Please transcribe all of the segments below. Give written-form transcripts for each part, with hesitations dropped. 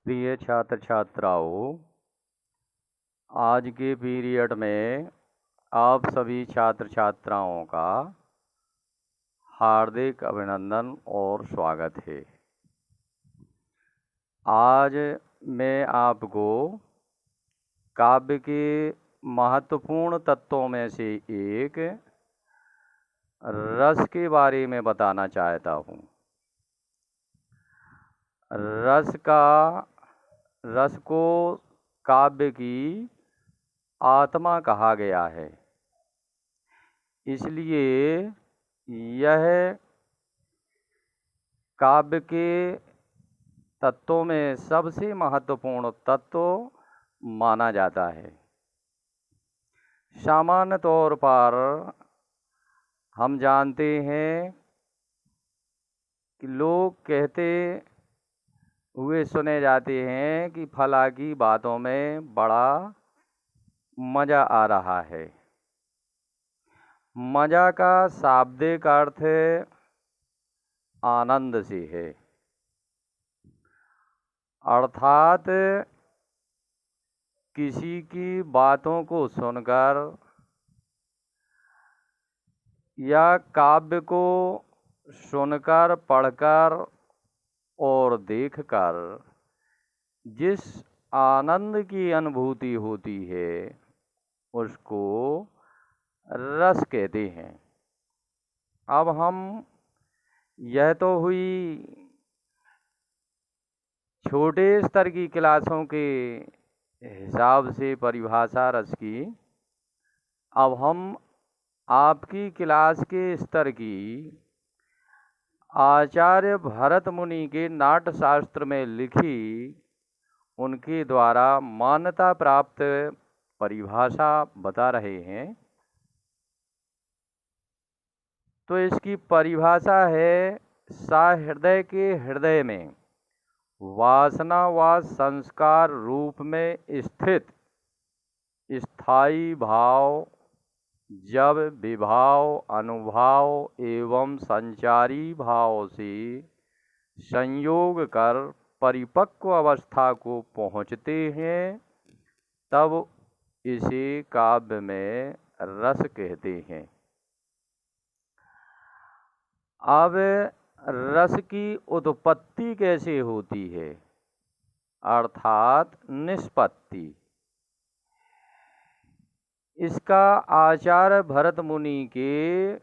प्रिय छात्र छात्राओं, आज के पीरियड में आप सभी छात्र छात्राओं का हार्दिक अभिनंदन और स्वागत है। आज मैं आपको काव्य के महत्वपूर्ण तत्वों में से एक रस के बारे में बताना चाहता हूँ। रस को काव्य की आत्मा कहा गया है, इसलिए यह काव्य के तत्वों में सबसे महत्वपूर्ण तत्व माना जाता है। सामान्य तौर पर हम जानते हैं कि लोग कहते हुए सुने जाते हैं कि फला की बातों में बड़ा मज़ा आ रहा है। मज़ा का शाब्दिक अर्थ आनंद से है, अर्थात किसी की बातों को सुनकर या काव्य को सुनकर, पढ़कर और देखकर जिस आनंद की अनुभूति होती है उसको रस कहते हैं। अब हम यह तो हुई छोटे स्तर की क्लासों के हिसाब से परिभाषा रस की। अब हम आपकी क्लास के स्तर की आचार्य भरत मुनि के नाट्य शास्त्र में लिखी उनके द्वारा मान्यता प्राप्त परिभाषा बता रहे हैं। तो इसकी परिभाषा है, सहृदय के हृदय में वासना व संस्कार रूप में स्थित स्थायी भाव, जब विभाव, अनुभाव एवं संचारी भाव से संयोग कर परिपक्व अवस्था को पहुँचते हैं, तब इसे काव्य में रस कहते हैं। अब रस की उत्पत्ति कैसे होती है, अर्थात निष्पत्ति, इसका आचार्य भरत मुनि के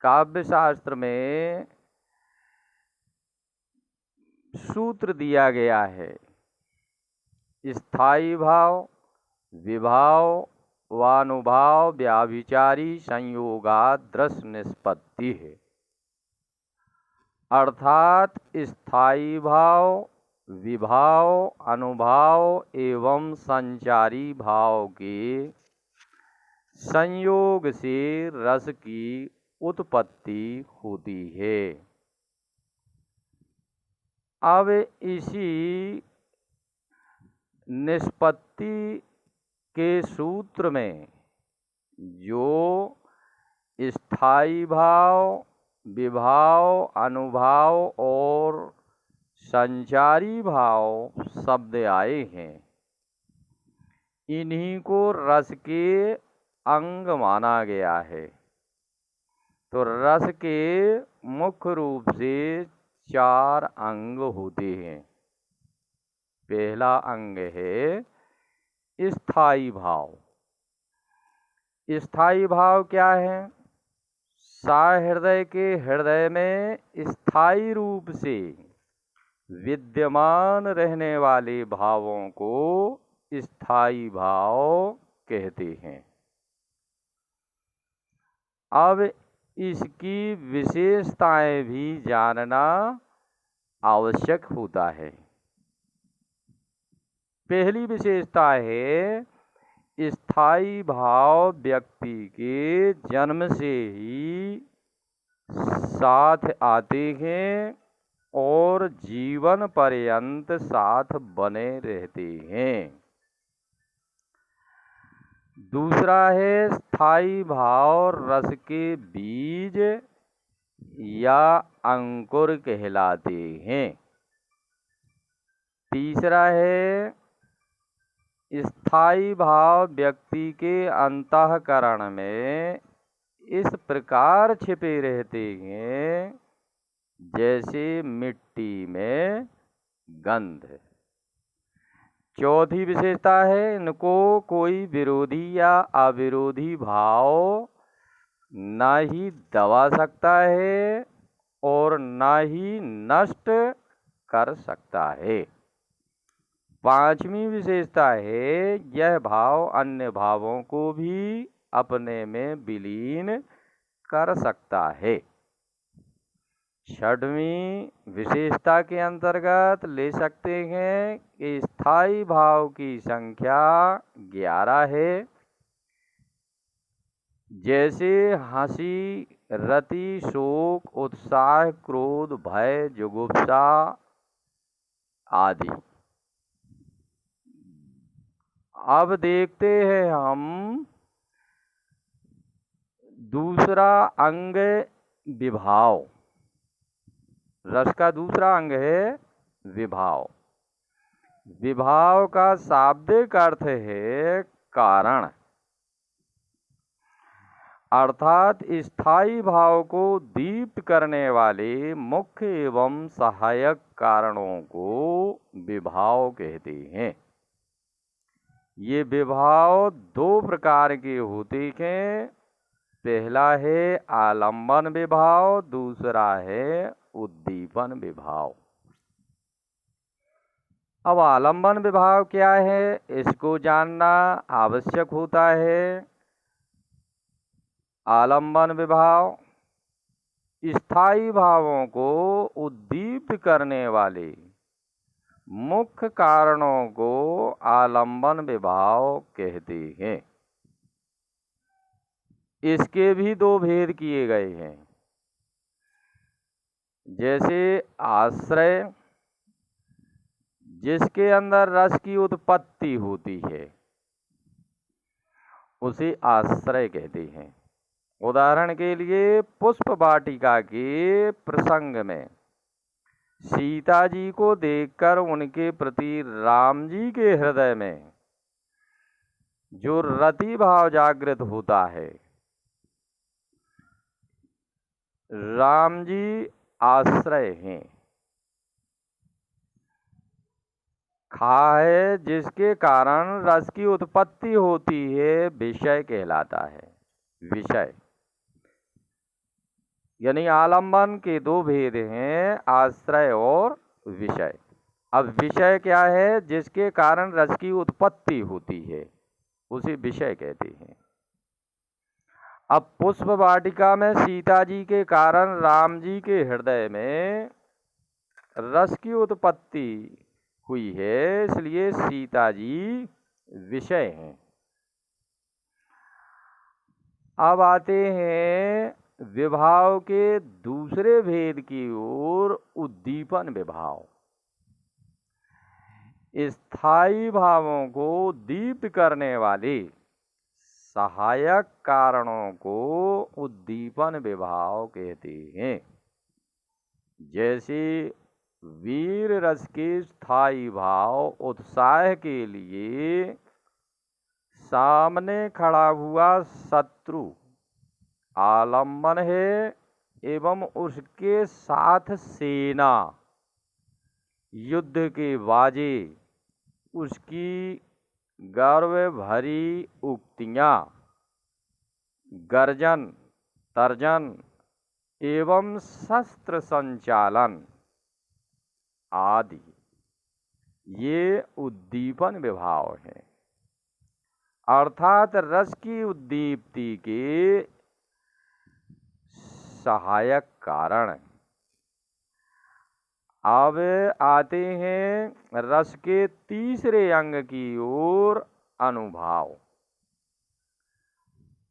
काव्य शास्त्र में सूत्र दिया गया है। स्थायी भाव, विभाव वानुभाव व्याभिचारी संयोगात् दृश्य निष्पत्ति है, अर्थात स्थायी भाव, विभाव, अनुभाव एवं संचारी भाव के संयोग से रस की उत्पत्ति होती है। अब इसी निष्पत्ति के सूत्र में जो स्थायी भाव, विभाव, अनुभाव और संचारी भाव शब्द आए हैं, इन्हीं को रस के अंग माना गया है। तो रस के मुख्य रूप से 4 अंग होते हैं। पहला अंग है स्थायी भाव। स्थायी भाव क्या है? सहृदय के हृदय में स्थायी रूप से विद्यमान रहने वाले भावों को स्थायी भाव कहते हैं। अब इसकी विशेषताएं भी जानना आवश्यक होता है। पहली विशेषता है, स्थायी भाव व्यक्ति के जन्म से ही साथ आते हैं और जीवन पर्यंत साथ बने रहते हैं। दूसरा है, स्थायी भाव रस के बीज या अंकुर कहलाते हैं। तीसरा है स्थायी भाव व्यक्ति के अंतःकरण में इस प्रकार छिपे रहते हैं जैसे मिट्टी में गंध। चौथी विशेषता है इनको कोई विरोधी या अविरोधी भाव न ही दबा सकता है और न ही नष्ट कर सकता है। पांचवी विशेषता है यह भाव अन्य भावों को भी अपने में विलीन कर सकता है। छठवीं विशेषता के अंतर्गत ले सकते हैं कि स्थायी भाव की संख्या 11 है। जैसे हंसी, रति, शोक, उत्साह, क्रोध, भय, जुगुप्सा आदि। अब देखते हैं हम दूसरा अंग विभाव। रस का दूसरा अंग है विभाव। विभाव का शाब्दिक अर्थ है कारण, अर्थात स्थायी भाव को दीप्त करने वाले मुख्य एवं सहायक कारणों को विभाव कहते हैं। ये विभाव दो प्रकार के होते हैं। पहला है आलंबन विभाव, दूसरा है उद्दीपन विभाव। अब आलंबन विभाव क्या है इसको जानना आवश्यक होता है। आलंबन विभाव स्थायी भावों को उद्दीप्त करने वाले मुख्य कारणों को आलंबन विभाव कहते हैं। इसके भी दो भेद किए गए हैं। जैसे आश्रय, जिसके अंदर रस की उत्पत्ति होती है उसे आश्रय कहते हैं। उदाहरण के लिए पुष्प वाटिका के प्रसंग में सीता जी को देखकर उनके प्रति राम जी के हृदय में जो रति भाव जागृत होता है, राम जी आश्रय हैं। खा है जिसके कारण रस की उत्पत्ति होती है, विषय कहलाता है। विषय यानी आलंबन के दो भेद हैं, आश्रय और विषय। अब विषय क्या है? जिसके कारण रस की उत्पत्ति होती है उसे विषय कहते हैं। अब पुष्प वाटिका में सीता जी के कारण राम जी के हृदय में रस की उत्पत्ति हुई है, इसलिए सीता जी विषय हैं। अब आते हैं विभाव के दूसरे भेद की ओर, उद्दीपन विभाव। स्थायी भावों को दीप्त करने वाले सहायक कारणों को उद्दीपन विभाव कहते हैं। जैसे वीर रस के स्थायी भाव उत्साह के लिए सामने खड़ा हुआ शत्रु आलंबन है एवं उसके साथ सेना, युद्ध के बाजे, उसकी गर्व भरी उक्तियां, गर्जन तर्जन एवं शस्त्र संचालन आदि, ये उद्दीपन विभाव है। अर्थात रस की उद्दीप्ति के सहायक कारण। अब आते हैं रस के तीसरे अंग की ओर, अनुभाव।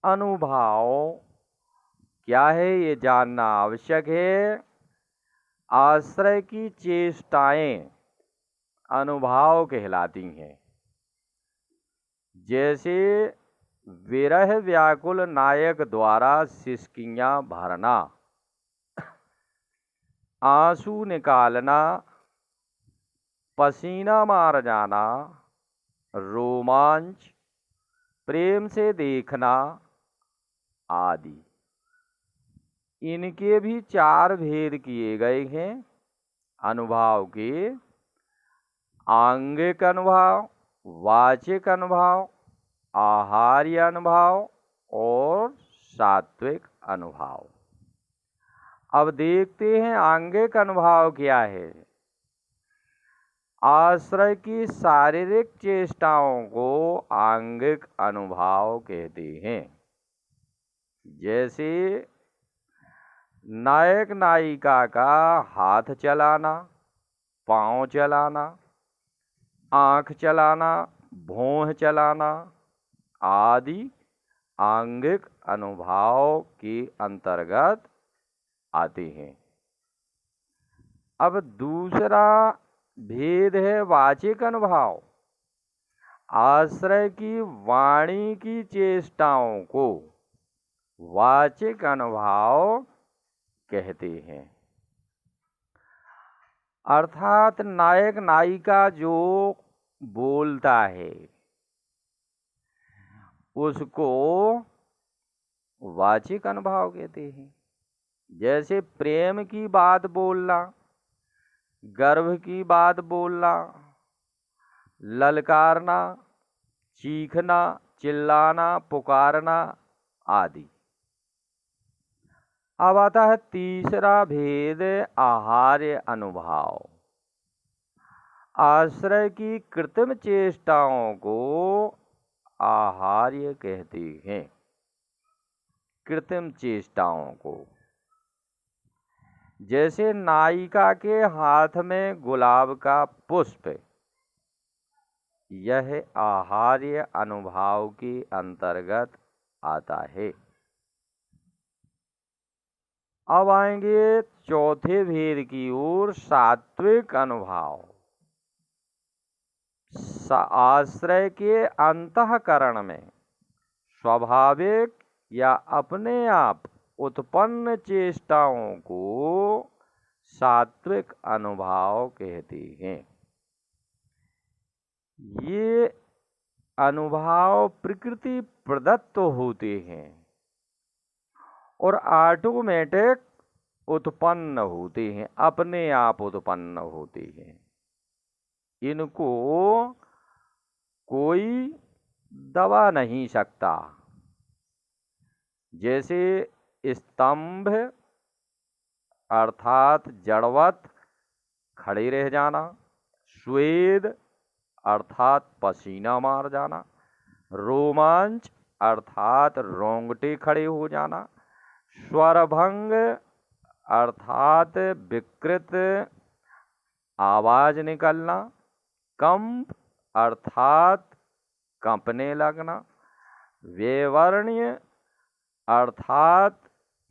अनुभाव क्या है ये जानना आवश्यक है। आश्रय की चेष्टाएं अनुभाव कहलाती हैं। जैसे विरह व्याकुल नायक द्वारा सिसकियां भरना, आंसू निकालना, पसीना मार जाना, रोमांच, प्रेम से देखना आदि। इनके भी 4 भेद किए गए हैं अनुभव के। आंगिक अनुभव, वाचिक अनुभव, आहार्य अनुभव और सात्विक अनुभव। अब देखते हैं आंगिक अनुभव क्या है। आश्रय की शारीरिक चेष्टाओं को आंगिक अनुभव कहते हैं। जैसे नायक नायिका का हाथ चलाना, पांव चलाना, आंख चलाना, भौं चलाना आदि आंगिक अनुभव के अंतर्गत आते हैं। अब दूसरा भेद है वाचिक अनुभव। आश्रय की वाणी की चेष्टाओं को वाचिक अनुभव कहते हैं। अर्थात नायक नायिका जो बोलता है उसको वाचिक अनुभव कहते हैं। जैसे प्रेम की बात बोलना, गर्व की बात बोलना, ललकारना, चीखना, चिल्लाना, पुकारना आदि। अब आता है तीसरा भेद, आहार्य अनुभव। आश्रय की कृत्रिम चेष्टाओं को आहार्य कहते हैं। कृत्रिम चेष्टाओं को, जैसे नायिका के हाथ में गुलाब का पुष्प, यह आहार्य अनुभव के अंतर्गत आता है। अब आएंगे चौथे भेद की ओर, सात्विक अनुभव। आश्रय के अंतःकरण में स्वाभाविक या अपने आप उत्पन्न चेष्टाओं को सात्विक अनुभव कहते हैं। ये अनुभव प्रकृति प्रदत्त होते हैं और ऑटोमेटिक उत्पन्न होते हैं, अपने आप उत्पन्न होते हैं। इनको कोई दबा नहीं सकता। जैसे स्तंभ अर्थात जड़वत खड़े रह जाना, स्वेद अर्थात पसीना मार जाना, रोमांच अर्थात रोंगटे खड़े हो जाना, स्वरभंग अर्थात विकृत आवाज निकलना, कंप अर्थात कंपने लगना, वैवर्ण्य अर्थात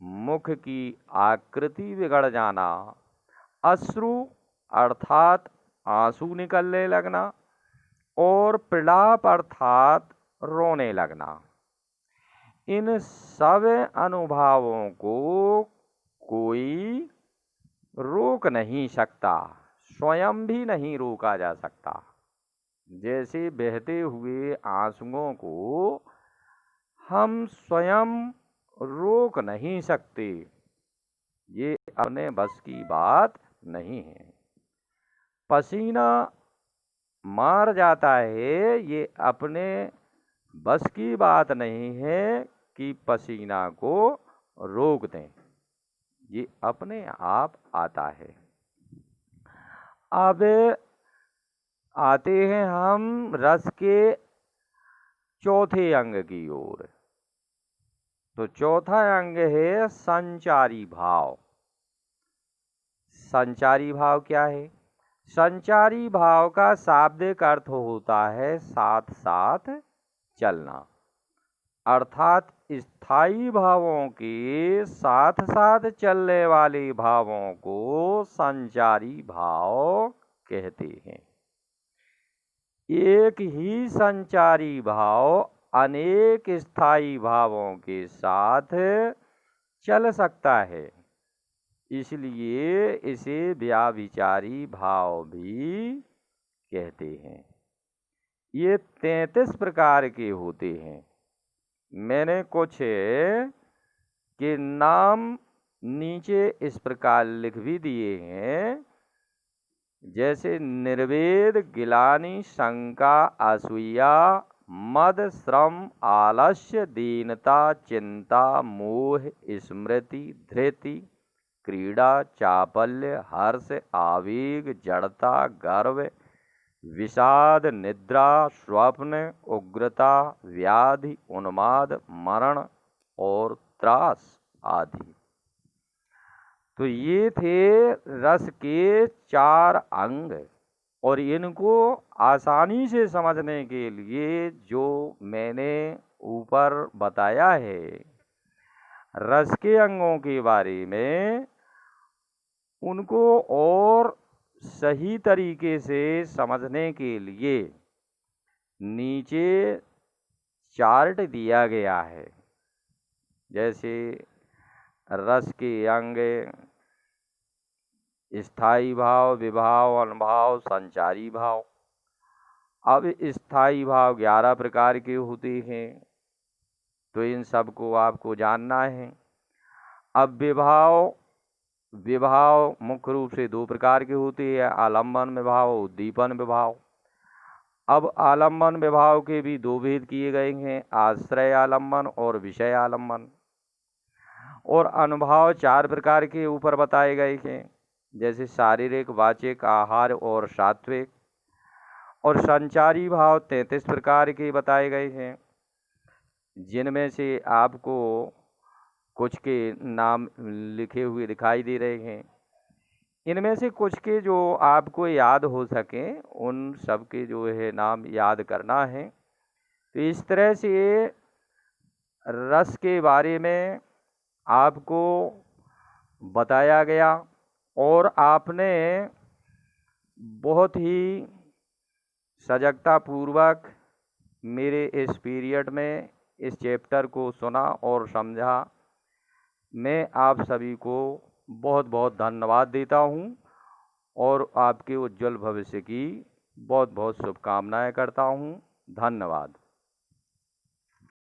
मुख की आकृति बिगड़ जाना, अश्रु अर्थात आंसू निकलने लगना और प्रलाप अर्थात रोने लगना। इन सब अनुभवों को कोई रोक नहीं सकता, स्वयं भी नहीं रोका जा सकता। जैसे बहते हुए आंसुओं को हम स्वयं रोक नहीं सकते, ये अपने बस की बात नहीं है। पसीना मार जाता है, ये अपने बस की बात नहीं है कि पसीना को रोक दें, ये अपने आप आता है। अब आते हैं हम रस के चौथे अंग की ओर। तो चौथा अंग है संचारी भाव। संचारी भाव क्या है? संचारी भाव का शाब्दिक अर्थ होता है साथ साथ चलना, अर्थात स्थायी भावों के साथ साथ चलने वाले भावों को संचारी भाव कहते हैं। एक ही संचारी भाव अनेक स्थायी भावों के साथ चल सकता है, इसलिए इसे व्याभिचारी भाव भी कहते हैं। ये 33 प्रकार के होते हैं। मैंने कुछ के नाम नीचे इस प्रकार लिख भी दिए हैं, जैसे निर्वेद, गिलानी, शंका, असूया, मद, श्रम, आलस्य, दीनता, चिंता, मोह, स्मृति, धृति, क्रीड़ा, चापल्य, हर्ष, आवेग, जड़ता, गर्व, विषाद, निद्रा, स्वप्न, उग्रता, व्याधि, उन्माद, मरण और त्रास आदि। तो ये थे रस के 4 अंग, और इनको आसानी से समझने के लिए जो मैंने ऊपर बताया है रस के अंगों के बारे में, उनको और सही तरीके से समझने के लिए नीचे चार्ट दिया गया है। जैसे रस के अंग स्थायी भाव, विभाव, अनुभाव, संचारी भाव। अब स्थायी भाव 11 प्रकार के होते हैं, तो इन सब को आपको जानना है। अब विभाव मुख्य रूप से 2 प्रकार के होते हैं, आलम्बन विभाव, उद्दीपन विभाव। अब आलम्बन विभाव के भी 2 भेद किए गए हैं, आश्रय आलम्बन और विषय आलम्बन। और अनुभाव 4 प्रकार के ऊपर बताए गए हैं, जैसे शारीरिक, वाचिक, आहार और सात्विक। और संचारी भाव 33 प्रकार के बताए गए हैं, जिनमें से आपको कुछ के नाम लिखे हुए दिखाई दे रहे हैं। इनमें से कुछ के जो आपको याद हो सकें, उन सब के जो है नाम याद करना है। तो इस तरह से रस के बारे में आपको बताया गया, और आपने बहुत ही सजगता पूर्वक मेरे इस पीरियड में इस चैप्टर को सुना और समझा। मैं आप सभी को बहुत बहुत धन्यवाद देता हूँ, और आपके उज्जवल भविष्य की बहुत बहुत शुभकामनाएं करता हूँ। धन्यवाद।